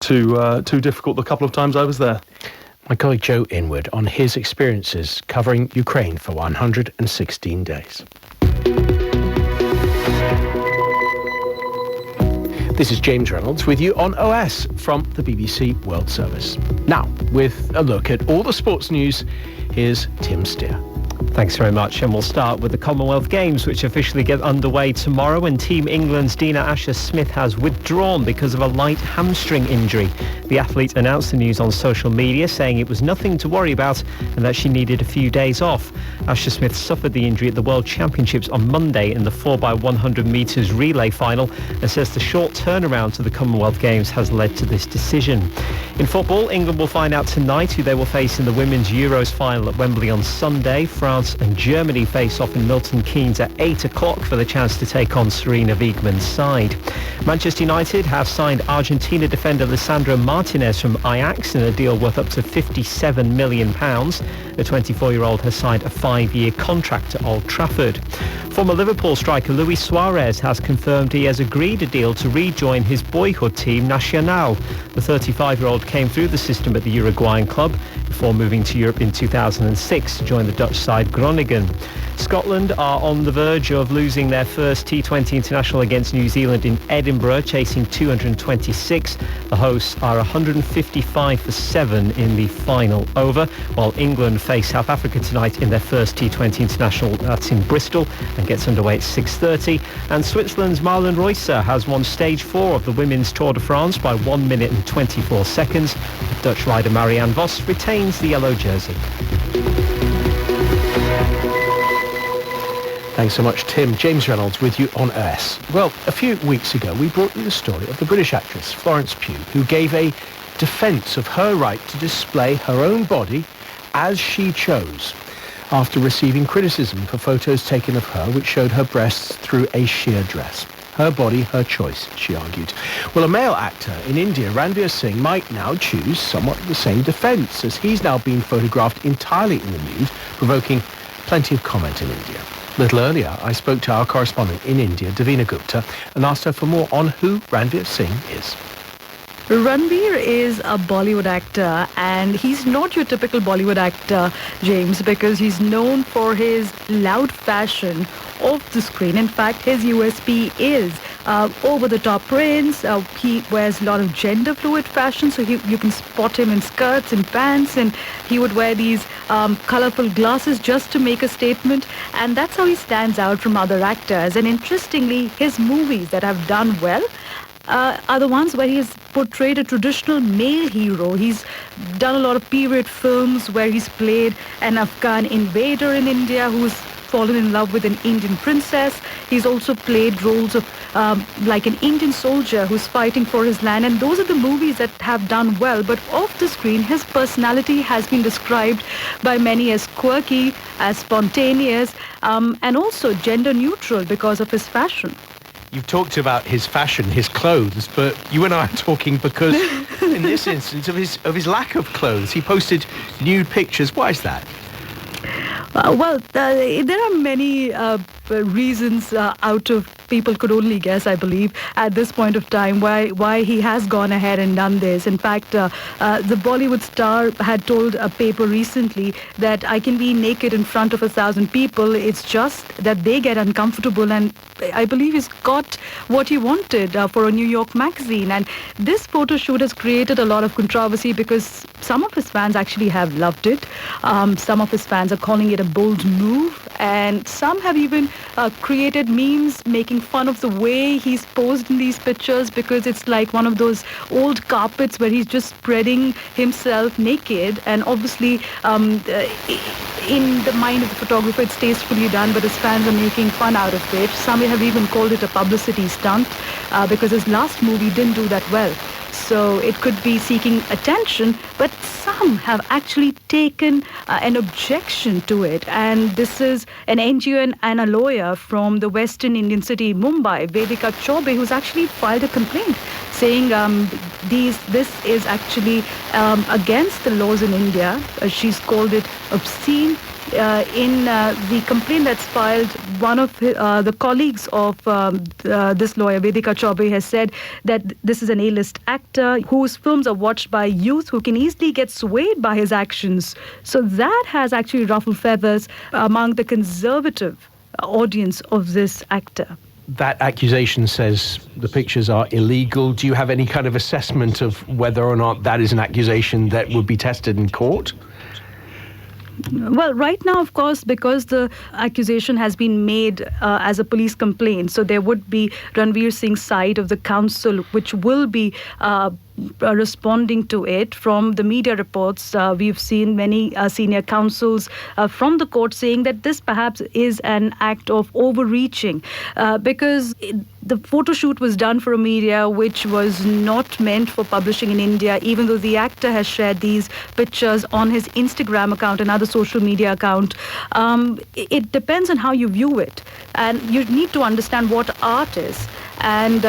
too difficult the couple of times I was there. My colleague Joe Inwood on his experiences covering Ukraine for 116 days. This is James Reynolds with you on OS from the BBC World Service. Now, with a look at all the sports news, here's Tim Steer. Thanks very much, and we'll start with the Commonwealth Games, which officially get underway tomorrow, and Team England's Dina Asher-Smith has withdrawn because of a light hamstring injury. The athlete announced the news on social media, saying it was nothing to worry about and that she needed a few days off. Asher-Smith suffered the injury at the World Championships on Monday in the 4x100 metres relay final, and says the short turnaround to the Commonwealth Games has led to this decision. In football, England will find out tonight who they will face in the Women's Euros final at Wembley on Sunday. France and Germany face off in Milton Keynes at 8 o'clock for the chance to take on Serena Wiegmann's side. Manchester United have signed Argentina defender Lisandro Martinez from Ajax in a deal worth up to £57 million. The 24-year-old has signed a 5-year contract at Old Trafford. Former Liverpool striker Luis Suarez has confirmed he has agreed a deal to rejoin his boyhood team Nacional. The 35-year-old came through the system at the Uruguayan club before moving to Europe in 2006 to join the Dutch side Groningen. Scotland are on the verge of losing their first T20 international against New Zealand in Edinburgh, chasing 226. The hosts are 155 for 7 in the final over, while England face South Africa tonight in their first T20 international. That's in Bristol and gets underway at 6:30. And Switzerland's Marlon Reusser has won stage 4 of the Women's Tour de France by 1 minute and 24 seconds. Dutch rider Marianne Vos retains the yellow jersey. Thanks so much, Tim. James Reynolds with you on OS. Well, a few weeks ago, we brought you the story of the British actress Florence Pugh, who gave a defence of her right to display her own body as she chose, after receiving criticism for photos taken of her which showed her breasts through a sheer dress. Her body, her choice, she argued. Well, a male actor in India, Ranveer Singh, might now choose somewhat the same defence, as he's now been photographed entirely in the nude, provoking plenty of comment in India. A little earlier, I spoke to our correspondent in India, Davina Gupta, and asked her for more on who Ranveer Singh is. Ranveer is a Bollywood actor, and he's not your typical Bollywood actor, James, because he's known for his loud fashion off the screen. In fact, his USP is over-the-top prints. He wears a lot of gender-fluid fashion, so you can spot him in skirts and pants, and he would wear these colorful glasses just to make a statement, and that's how he stands out from other actors. And interestingly, his movies that have done well are the ones where he's portrayed a traditional male hero. He's done a lot of period films where he's played an Afghan invader in India who's fallen in love with an Indian princess. He's also played roles of like an Indian soldier who's fighting for his land, and those are the movies that have done well. But off the screen, his personality has been described by many as quirky, as spontaneous, and also gender neutral because of his fashion. You've talked about his fashion, his clothes, but you and I are talking because, in this instance, of his lack of clothes. He posted nude pictures. Why is that? There are many reasons out of people could only guess, I believe, at this point of time, why he has gone ahead and done this. In fact, the Bollywood star had told a paper recently that I can be naked in front of 1,000 people. It's just that they get uncomfortable, and I believe he's got what he wanted for a New York magazine. And this photo shoot has created a lot of controversy because some of his fans actually have loved it. Some of his fans are calling it a bold move, and some have even created memes making fun of the way he's posed in these pictures, because it's like one of those old carpets where he's just spreading himself naked, and obviously in the mind of the photographer it's tastefully done, but his fans are making fun out of it. Some have even called it a publicity stunt because his last movie didn't do that well. So it could be seeking attention, but some have actually taken an objection to it. And this is an NGO and a lawyer from the Western Indian city, Mumbai, Vedika Chaube, who's actually filed a complaint saying this is actually against the laws in India. She's called it obscene, in the complaint that's filed, one of the colleagues of this lawyer, Vedika Chaubey, has said that this is an A-list actor whose films are watched by youth who can easily get swayed by his actions. So that has actually ruffled feathers among the conservative audience of this actor. That accusation says the pictures are illegal. Do you have any kind of assessment of whether or not that is an accusation that would be tested in court? Well, right now, of course, because the accusation has been made as a police complaint, so there would be Ranveer Singh's side of the council, which will be responding to it. From the media reports, we've seen many senior counsels from the court saying that this perhaps is an act of overreaching because the photo shoot was done for a media which was not meant for publishing in India, even though the actor has shared these pictures on his Instagram account and other social media account. It depends on how you view it, and you need to understand what art is. And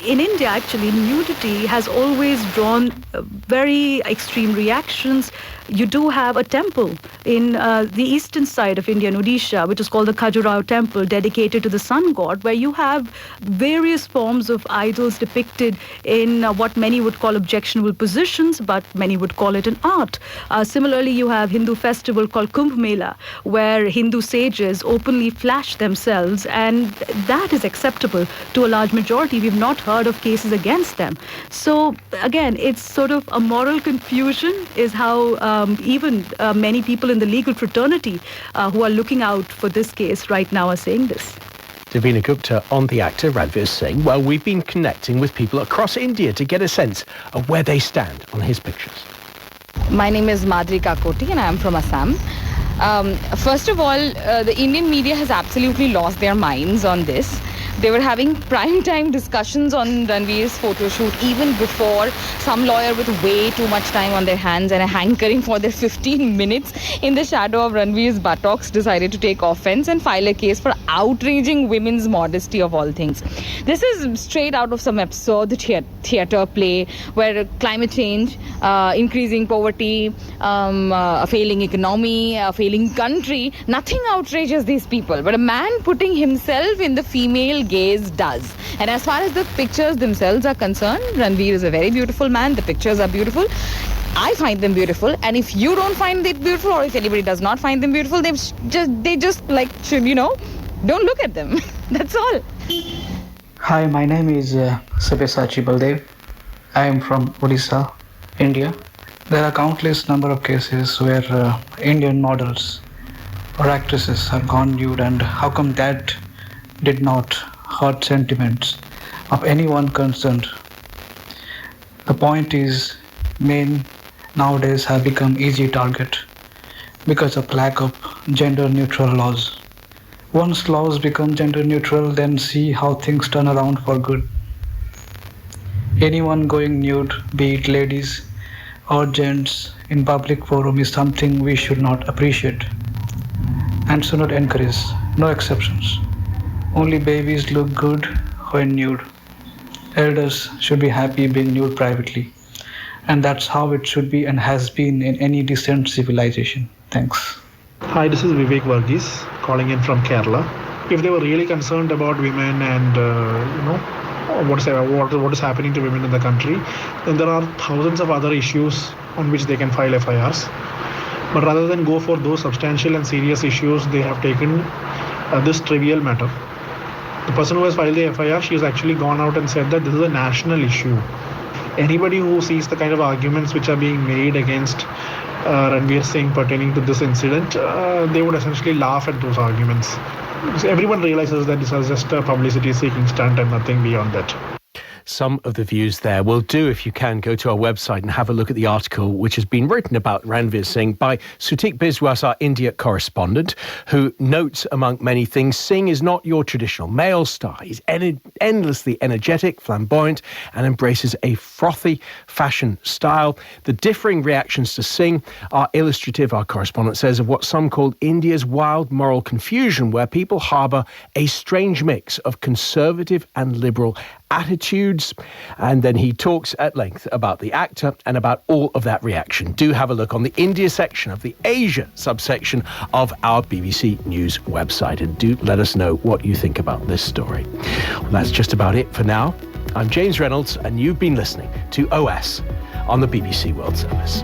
in India, actually, nudity has always drawn very extreme reactions. You do have a temple in the eastern side of India, in Odisha, which is called the Khajuraho temple, dedicated to the sun god, where you have various forms of idols depicted in what many would call objectionable positions, but many would call it an art. Similarly, you have Hindu festival called Kumbh Mela, where Hindu sages openly flash themselves, and that is acceptable to a large majority. We've not heard of cases against them. So again, it's sort of a moral confusion is how even many people in the legal fraternity who are looking out for this case right now are saying this. Davina Gupta on the actor Ranveer Singh. Well, we've been connecting with people across India to get a sense of where they stand on his pictures. My name is Madhuri Kakoti and I am from Assam. First of all, the Indian media has absolutely lost their minds on this. They were having prime-time discussions on Ranveer's photo shoot even before some lawyer with way too much time on their hands and a hankering for their 15 minutes in the shadow of Ranveer's buttocks decided to take offense and file a case for outraging women's modesty of all things. This is straight out of some absurd theatre play where climate change, increasing poverty, a failing economy, a failing country, nothing outrages these people. But a man putting himself in the female gaze does. And as far as the pictures themselves are concerned, Ranveer is a very beautiful man. The pictures are beautiful. I find them beautiful. And if you don't find it beautiful, or if anybody does not find them beautiful, they just like should, don't look at them. That's all. Hi, my name is Sabyasachi Baldev. I am from Odisha, India. There are countless number of cases where Indian models or actresses have gone nude, and how come that did not hurt sentiments of anyone concerned? The point is, men nowadays have become easy target because of lack of gender neutral laws. Once laws become gender neutral, then see how things turn around for good. Anyone going nude, be it ladies or gents, in public forum is something we should not appreciate and should not encourage. No exceptions. Only babies look good when nude. Elders should be happy being nude privately. And that's how it should be and has been in any decent civilization. Thanks. Hi, this is Vivek Varghese calling in from Kerala. If they were really concerned about women and what is happening to women in the country, then there are thousands of other issues on which they can file FIRs. But rather than go for those substantial and serious issues, they have taken this trivial matter. The person who has filed the FIR, she has actually gone out and said that this is a national issue. Anybody who sees the kind of arguments which are being made against Ranveer Singh pertaining to this incident, they would essentially laugh at those arguments. So everyone realizes that this is just a publicity-seeking stunt and nothing beyond that. Some of the views there will do. If you can, go to our website and have a look at the article which has been written about Ranveer Singh by Sutik Biswas, our India correspondent, who notes, among many things, Singh is not your traditional male star. He's endlessly energetic, flamboyant, and embraces a frothy fashion style. The differing reactions to Singh are illustrative, our correspondent says, of what some called India's wild moral confusion, where people harbour a strange mix of conservative and liberal attitudes. nudes, and then he talks at length about the actor and about all of that reaction. Do have a look on the India section of the Asia subsection of our BBC News website, and do let us know what you think about this story. Well, that's just about it for now. I'm James Reynolds, and you've been listening to OS on the BBC World Service.